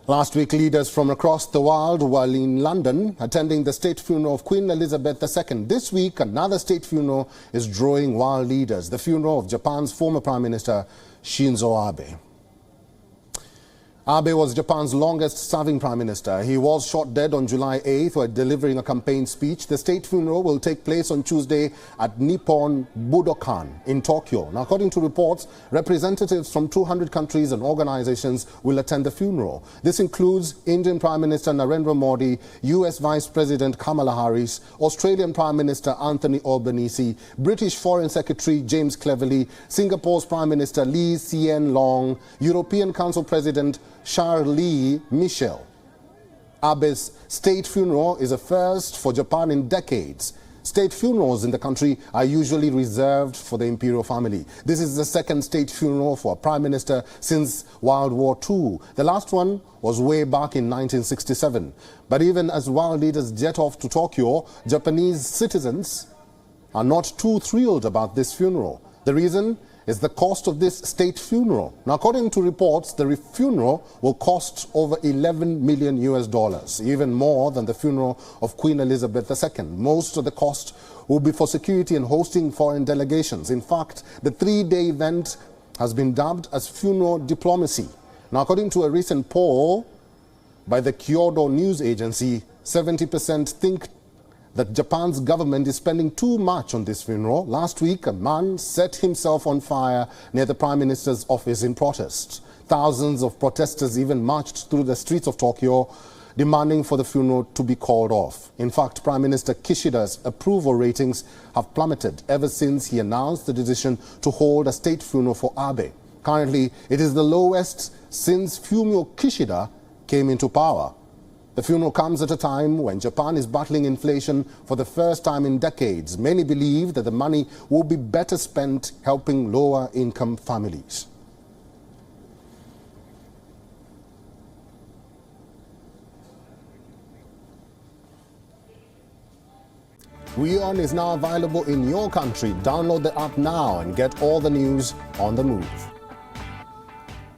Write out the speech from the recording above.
Last week, leaders from across the world were in London attending the state funeral of Queen Elizabeth II. This week, another state funeral is drawing world leaders, the funeral of Japan's former Prime Minister Shinzo Abe. Abe was Japan's longest-serving prime minister. He was shot dead on July 8th while delivering a campaign speech. The state funeral will take place on Tuesday at Nippon Budokan in Tokyo. Now, according to reports, representatives from 200 countries and organizations will attend the funeral. This includes Indian Prime Minister Narendra Modi, US Vice President Kamala Harris, Australian Prime Minister Anthony Albanese, British Foreign Secretary James Cleverly, Singapore's Prime Minister Lee Hsien Loong, European Council President Charles Michel. Abe's state funeral is a first for Japan in decades. State funerals in the country are usually reserved for the imperial family. This is the second state funeral for a prime minister since World War II. The last one was way back in 1967. But even as world leaders jet off to Tokyo, Japanese citizens are not too thrilled about this funeral. The reason is the cost of this state funeral. Now, according to reports, the funeral will cost over $11 million, even more than the funeral of Queen Elizabeth II. Most of the cost will be for security and hosting foreign delegations. In fact, the three-day event has been dubbed as funeral diplomacy. Now, according to a recent poll by the Kyodo news agency, 70% think that Japan's government is spending too much on this funeral. Last week, a man set himself on fire near the Prime Minister's office in protest. Thousands of protesters even marched through the streets of Tokyo, demanding for the funeral to be called off. In fact, Prime Minister Kishida's approval ratings have plummeted ever since he announced the decision to hold a state funeral for Abe. Currently, it is the lowest since Fumio Kishida came into power. The funeral comes at a time when Japan is battling inflation for the first time in decades. Many believe that the money will be better spent helping lower-income families. WION is now available in your country. Download the app now and get all the news on the move.